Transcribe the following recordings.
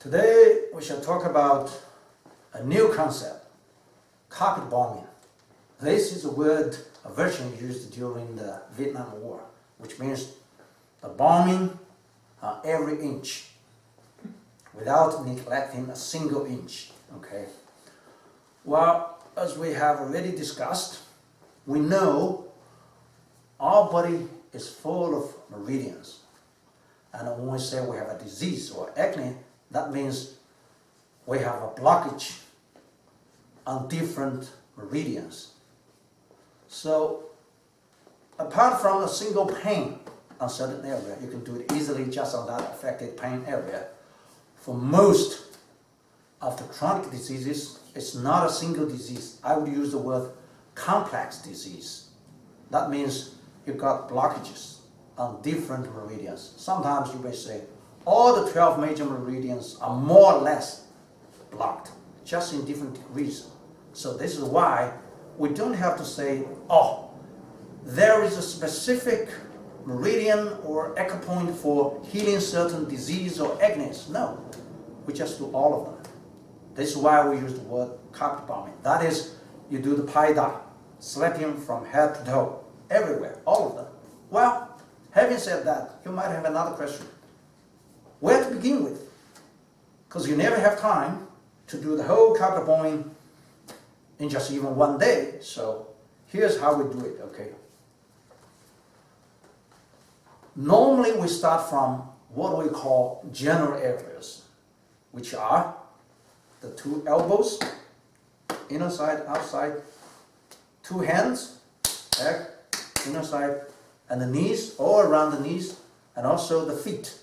Today we shall talk about a new concept, carpet bombing. This is a version used during the Vietnam War, which means the bombing on every inch without neglecting a single inch. Okay. Well, as we have already discussed, we know our body is full of meridians. And when we say we have a disease or acne, that means we have a blockage on different meridians. So, apart from a single pain on certain area, you can do it easily just on that affected pain area. For most of the chronic diseases, it's not a single disease. I would use the word complex disease. That means you've got blockages on different meridians. Sometimes you may say, all the 12 major meridians are more or less blocked, just in different degrees. So this is why we don't have to say, oh, there is a specific meridian or acupoint for healing certain disease or acne. No, we just do all of them. This is why we use the word carpet bombing. That is, you do the PaidaLajin, slapping from head to toe, everywhere, all of them. Well, having said that, you might have another question. Where to begin with? Because you never have time to do the whole carpet bombing in just even one day. So here's how we do it, okay? Normally we start from what we call general areas, which are the two elbows, inner side, outside, two hands, back, inner side, and the knees, all around the knees, and also the feet,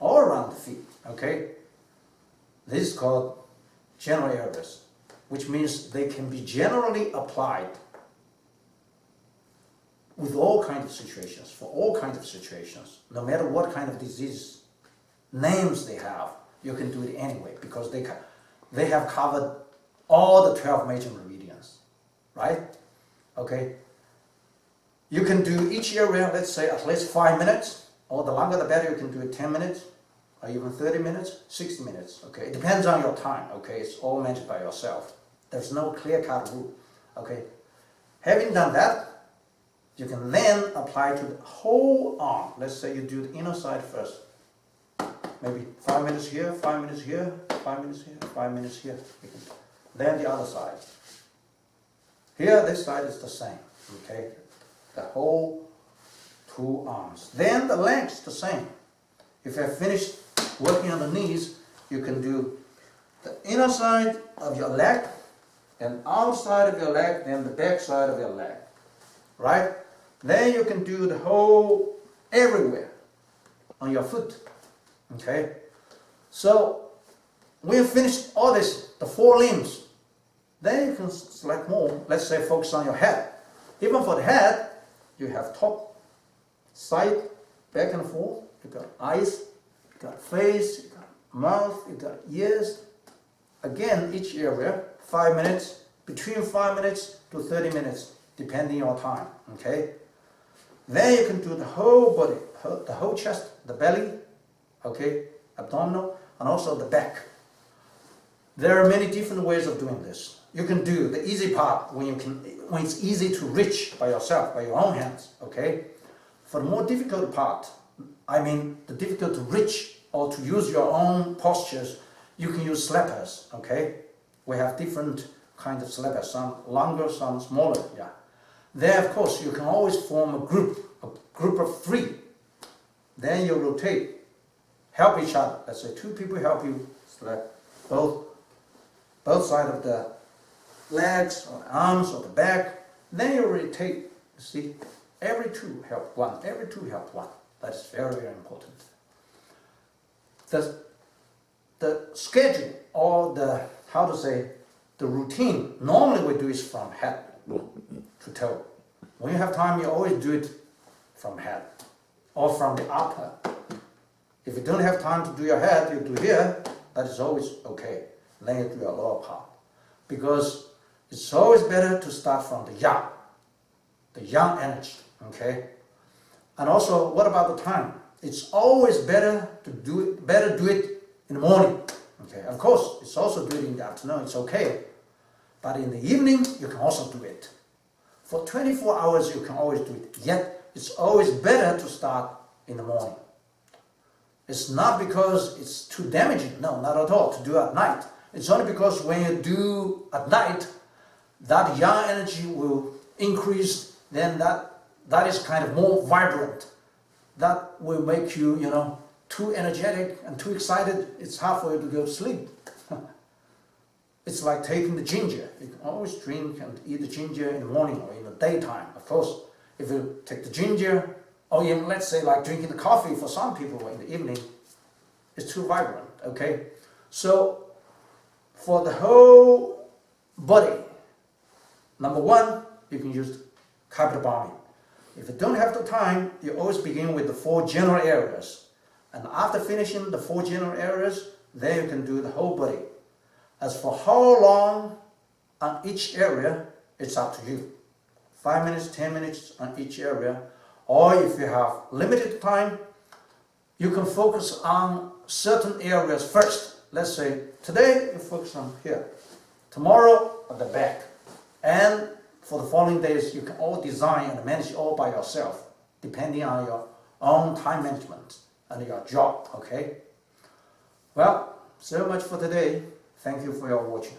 all around the feet, okay? This is called general areas, which means they can be generally applied with all kinds of situations, for all kinds of situations, no matter what kind of disease names they have, you can do it anyway, because they have covered all the 12 major meridians, right? Okay. You can do each area, let's say, at least 5 minutes, or the longer the better. You can do it 10 minutes, or even 30 minutes, 60 minutes, okay? It depends on your time, okay? It's all managed by yourself. There's no clear-cut rule, okay? Having done that, you can then apply to the whole arm. Let's say you do the inner side first. Maybe 5 minutes here, 5 minutes here, 5 minutes here, 5 minutes here. Then the other side. Here, this side is the same, okay? The whole two arms. Then the legs, the same. If you have finished working on the knees, you can do the inner side of your leg, and outside of your leg, then the back side of your leg, right? Then you can do the whole everywhere on your foot, okay? So when you finish all this, the 4 limbs, then you can select more. Let's say focus on your head. Even for the head, you have top, side, back and forth. You got eyes, you got face, you got mouth, you got ears. Again, each area, 5 minutes, between 5 minutes to 30 minutes, depending on your time, okay? Then you can do the whole body, the whole chest, the belly, okay, abdominal, and also the back. There are many different ways of doing this. You can do the easy part when it's easy to reach by yourself, by your own hands, okay? For the more difficult part, I mean the difficult to reach or to use your own postures, you can use slappers, okay? We have different kinds of slappers, some longer, some smaller, yeah. There, of course, you can always form a group of 3. Then you rotate, help each other. Let's say 2 people help you slap both sides of the legs or the arms or the back. Then you rotate, you see, every 2 help 1, every 2 help 1. That's very, very important. The schedule or the routine, normally we do is from head to toe. When you have time, you always do it from head or from the upper. If you don't have time to do your head, you do here, that is always okay. Then you do your lower part. Because it's always better to start from the young energy, okay? And also, what about the time? It's always better to do it in the morning. Okay, of course, it's also good in the afternoon, it's okay. But in the evening, you can also do it. For 24 hours, you can always do it. Yet, it's always better to start in the morning. It's not because it's too damaging, no, not at all, to do at night. It's only because when you do at night, that yang energy will increase, then that is kind of more vibrant. That will make you, too energetic and too excited, it's hard for you to go to sleep. It's like taking the ginger. You can always drink and eat the ginger in the morning or in the daytime. Of course, if you take the ginger, or even let's say like drinking the coffee for some people in the evening, it's too vibrant, okay? So, for the whole body, number one, you can use carpet bombing. If you don't have the time, you always begin with the 4 general areas. And after finishing the 4 general areas, then you can do the whole body. As for how long on each area, it's up to you. 5 minutes, 10 minutes on each area. Or if you have limited time, you can focus on certain areas first. Let's say today you focus on here, tomorrow on the back, and for the following days you can all design and manage all by yourself, depending on your own time management and your job. Okay. Well, so much for today. Thank you for your watching.